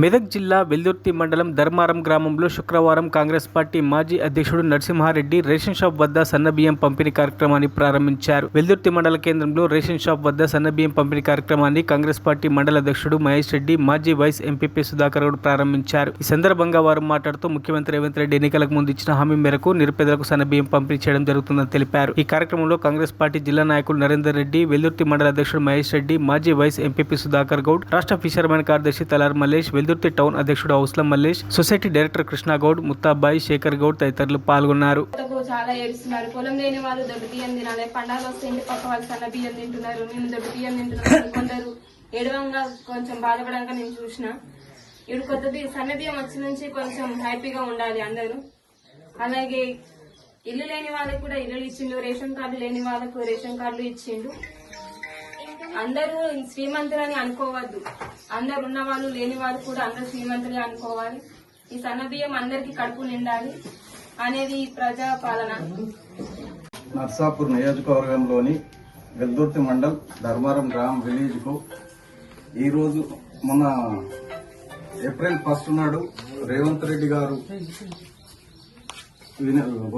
మెదక్ జిల్లా వెల్దుర్తి మండలం ధర్మారం గ్రామంలో శుక్రవారం కాంగ్రెస్ పార్టీ మాజీ అధ్యక్షుడు నరసింహారెడ్డి రేషన్ షాప్ వద్ద సన్నబియ్యం పంపిణీ కార్యక్రమాన్ని ప్రారంభించారు. వెల్దుర్తి మండల కేంద్రంలో రేషన్ షాప్ వద్ద సన్నబియ్యం పంపిణీ కార్యక్రమాన్ని కాంగ్రెస్ పార్టీ మండల అధ్యక్షుడు మహేష్ రెడ్డి, మాజీ వైస్ ఎంపీపీ సుధాకర్ గౌడ్ ప్రారంభించారు. ఈ సందర్భంగా వారు మాట్లాడుతూ ముఖ్యమంత్రి రేవంత్ రెడ్డి ఎన్నికలకు ముందు ఇచ్చిన హామీ మేరకు నిరుపేదలకు సన్నబియ్యం పంపిణీ చేయడం జరుగుతుందని తెలిపారు. ఈ కార్యక్రమంలో కాంగ్రెస్ పార్టీ జిల్లా నాయకులు నరేందర్ రెడ్డి, వెల్దుర్తి మండల అధ్యక్షుడు మహేష్ రెడ్డి, మాజీ వైస్ ఎంపీపీ సుధాకర్ గౌడ్, రాష్ట్ర ఫిషర్మెన్ కార్యదర్శి తలార్ మల్లేష్, వెల్దుర్తి టౌన్ అధ్యక్షుడు ఔస్లం మల్లేష్, సొసైటీ డైరెక్టర్ కృష్ణగౌడ్, ముత్తాబాయి, శేఖర్ గౌడ్ తదితరులు పాల్గొన్నారు. చాలా ఏడుస్తున్నారు. పొలం లేని వాళ్ళు దొడ్డు బియ్యం తినాలి, పండాలు వస్తే ఇంటి పక్క వాళ్ళు సన్న బియ్యం తింటున్నారు, మేము దొడ్డు బియ్యం తింటున్నాం. కొందరు ఏడవంగా కొంచెం బాధపడంగా నేను చూసిన. ఇప్పుడు కొత్తది సన్న బియ్యం వచ్చి నుంచి కొంచెం హ్యాపీగా ఉండాలి అందరూ. అలాగే ఇల్లు లేని వాళ్ళకి కూడా ఇల్లు ఇచ్చిండు, రేషన్ కార్డు లేని వాళ్ళకు రేషన్ కార్డులు ఇచ్చిండు. అందరూ శ్రీమంతులని అనుకోవద్దు, అందరు ఉన్న వాళ్ళు లేని వాళ్ళు కూడా అందరు శ్రీమంతులే అనుకోవాలి. ఈ సన్న బియ్యం అందరికి కడుపు నిండాలి అనేది ప్రజా పాలన. నర్సాపూర్ నియోజకవర్గంలోని వెల్దుర్తి మండల్ ధర్మారం గ్రామ విలేజ్ కు ఈరోజు మన ఏప్రిల్ 1 నాడు రేవంత్ రెడ్డి గారు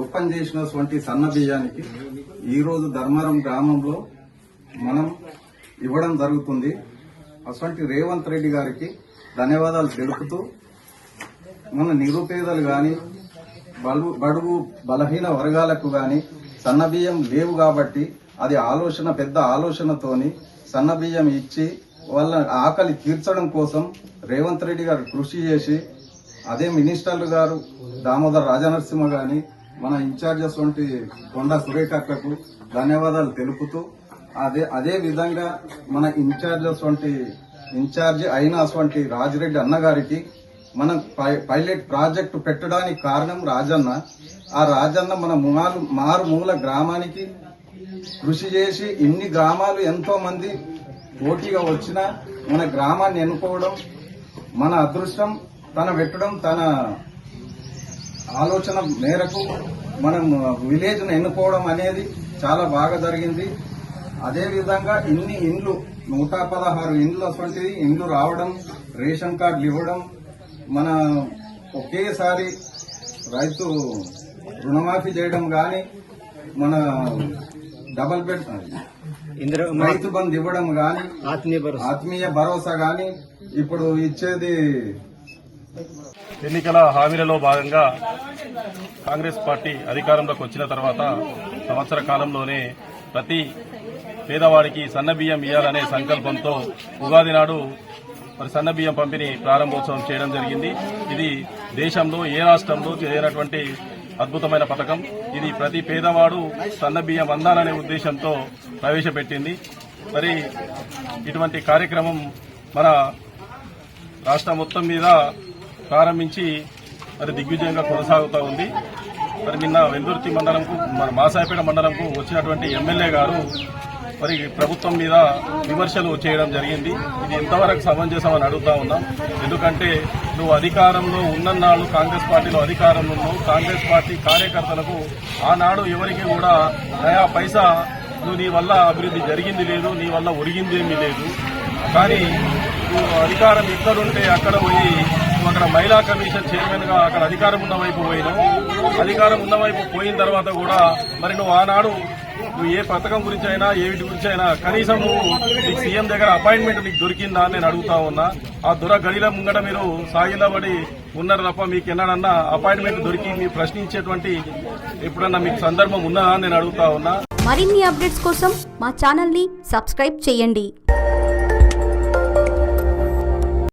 ఓపెన్ చేసినటువంటి సన్న బియ్యానికి ఈరోజు ధర్మారం గ్రామంలో మనం ఇవ్వడం జరుగుతుంది. అటువంటి రేవంత్ రెడ్డి గారికి ధన్యవాదాలు తెలుపుతూ, మన నిరుపేదలు గాని బడుగు బలహీన వర్గాలకు గాని సన్నబియ్యం లేవు కాబట్టి అది పెద్ద ఆలోచనతోని సన్నబియ్యం ఇచ్చి వాళ్ళ ఆకలి తీర్చడం కోసం రేవంత్ రెడ్డి గారు కృషి చేసి, అదే మినిస్టర్లు గారు దామోదర్ రాజనరసింహ గాని మన ఇన్ఛార్జెస్ వంటి కొండా సురేఖకు ధన్యవాదాలు తెలుపుతూ, అదే విధంగా మన ఇన్ఛార్జి అయిన అటువంటి రాజిరెడ్డి అన్నగారికి మనం పైలట్ ప్రాజెక్టు పెట్టడానికి కారణం రాజన్న. ఆ రాజన్న మన మారుమూల గ్రామానికి కృషి చేసి ఇన్ని గ్రామాలు ఎంతో మంది పోటీగా వచ్చినా మన గ్రామాన్ని ఎన్నుకోవడం మన అదృష్టం. తన పెట్టడం తన ఆలోచన మేరకు మనం విలేజ్ ను ఎన్నుకోవడం అనేది చాలా బాగా జరిగింది. అదే విధంగా ఇన్ని ఇండ్లు 116 ఇండ్లు అటువంటిది ఇండ్లు రావడం, రేషన్ కార్డులు ఇవ్వడం, మన ఒకేసారి రైతు రుణమాఫీ చేయడం గాని, మన డబల్ బెడ్ రైతు బంధు ఇవ్వడం గాని, ఆత్మీయ భరోసా గాని ఇప్పుడు ఇచ్చేది. ఎన్నికల హామీలలో భాగంగా కాంగ్రెస్ పార్టీ అధికారంలోకి వచ్చిన తర్వాత సంవత్సర కాలంలోనే ప్రతి పేదవాడికి సన్నబియ్యం ఇవ్వాలనే సంకల్పంతో ఉగాది నాడు సన్నబియ్యం పంపిణీ ప్రారంభోత్సవం చేయడం జరిగింది. ఇది దేశంలో ఏ రాష్ట్రంలో చేయనటువంటి అద్భుతమైన పథకం. ఇది ప్రతి పేదవాడు సన్నబియ్యం అందాలనే ఉద్దేశంతో ప్రవేశపెట్టింది. మరి ఇటువంటి కార్యక్రమం మన రాష్ట్రం మొత్తం మీద ప్రారంభించి మరి దిగ్విజయంగా కొనసాగుతూ ఉంది. మరి నిన్న వెల్దుర్తి మండలంకు, మన మాసాయిపేట మండలంకు వచ్చినటువంటి ఎమ్మెల్యే గారు మరి ప్రభుత్వం మీద విమర్శలు చేయడం జరిగింది. ఇది ఎంతవరకు సమంజసమని అడుగుతా ఉన్నాం. ఎందుకంటే నువ్వు అధికారంలో ఉన్ననాడు కాంగ్రెస్ పార్టీలో అధికారంలో ఉన్నావు. కాంగ్రెస్ పార్టీ కార్యకర్తలకు ఆనాడు ఎవరికి కూడా నయా పైసా నీ వల్ల అభివృద్ధి జరిగింది లేదు, నీ వల్ల ఒరిగిందేమీ లేదు. కానీ నువ్వు అధికారం ఎక్కడుంటే అక్కడ పోయి అక్కడ మహిళా కమిషన్ చైర్మన్ గా అక్కడ అధికారం ఉన్న వైపు పోయినావు. అధికారం ఉన్న వైపు పోయిన తర్వాత కూడా మరి నువ్వు ఆనాడు నువ్వు ఏ పథకం గురించి అయినా ఏమిటి గురించి అయినా కనీసం నువ్వు నీకు సీఎం దగ్గర అపాయింట్మెంట్ నీకు దొరికిందా అని నేను అడుగుతా ఉన్నా. ఆ గడిల ముంగట మీరు సాగిలబడి ఉన్నారు తప్ప మీకు ఎన్నడన్నా అపాయింట్మెంట్ దొరికి మీరు ప్రశ్నించేటువంటి ఎప్పుడన్నా మీకు సందర్భం ఉన్నదా అని నేను అడుగుతా ఉన్నా. మరిన్ని అప్డేట్స్ కోసం మా ఛానల్ ని సబ్స్క్రైబ్ చేయండి.